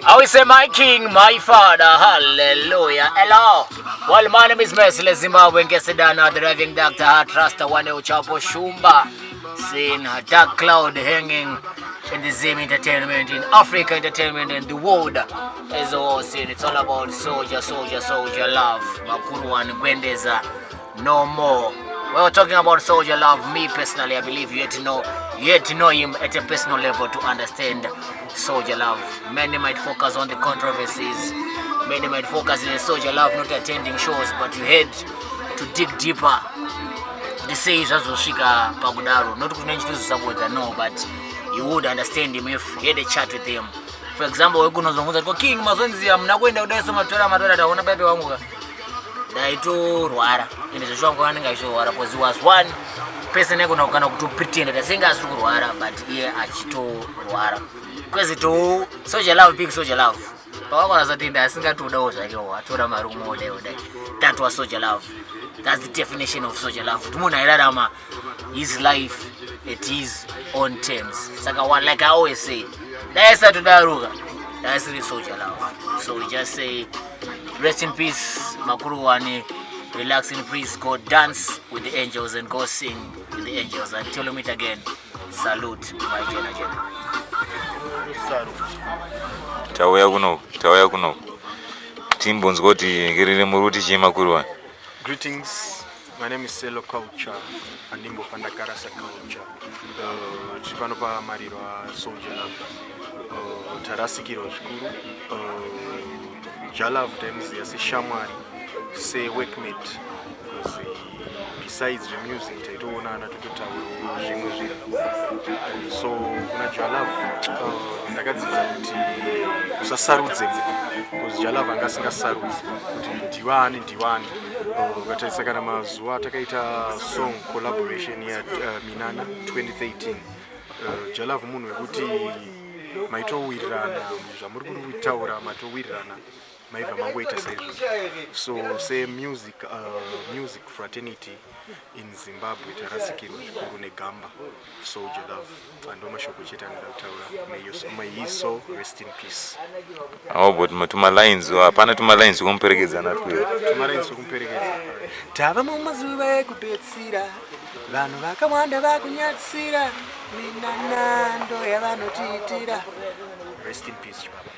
I will say my king, my father, hallelujah. Hello. Well, my name is Merciless Zimbabwean Kesedana, the Driving Doctor, Heart Rasta, One Uchapo Shumba. Seeing a dark cloud hanging in the Zim entertainment, in Africa entertainment, and the world as a whole scene. It's all about soldier, soldier, soldier love. Makuru and Gwendeza, no more. We were talking about soldier love. Me personally, I believe you had to know him at a personal level to understand soldier love. Many might focus on the controversies. Many might focus in soldier love, not attending shows, but you had to dig deeper. They say it's also Shika Pagudaro, not to support, no, but you would understand him if you had a chat with him. For example, we're going to say, King Mazonzi, I'm not going to do some Matura, I want to baby Wamuga. Daito Ruara, in the show, because he was one person to pretend that the singers to Ruara, but here at Chito Ruara. Because it all soldier love, big soldier love. That was soldier love. That's the definition of soldier love. His life at his own terms. Like I always say, that's the soldier love. So we just say, rest in peace, Makuruwani. Relax in peace. Go dance with the angels and go sing with the angels. Until we meet again, salute, my Jenna. Tawaya kuno. Timbons goti ngirire muruti chima Makuruwani. Greetings. My name is Cello culture and Nimbo Pandakarasa culture. Chipanopa Marirwa soldier love. Tarasikiro shukuru. Jalav times yasi shamwari. Say workmate. Besides the music, I don't know so kuna Jalav ndakadziza kuti usasarudze because Jalav angasinga sarudze kuti ndiwani ngataisa kana mazuva takaita song collaboration ya Minana 2013 Jalav munhu wekuti maitowirirana zvamuri kutaura matowirirana maiva mangoita saizvo so say music fraternity in Zimbabwe tarasikirwa zvikuru negamba soldier love and mashoko chete anotaura may he so rest in peace. But tuma lines kumperekedzana kumperekedza tava mumazuva ekupedzisira vanhu vakawanda vakunyatsira minana ndo yavanotiitira rest in peace baba.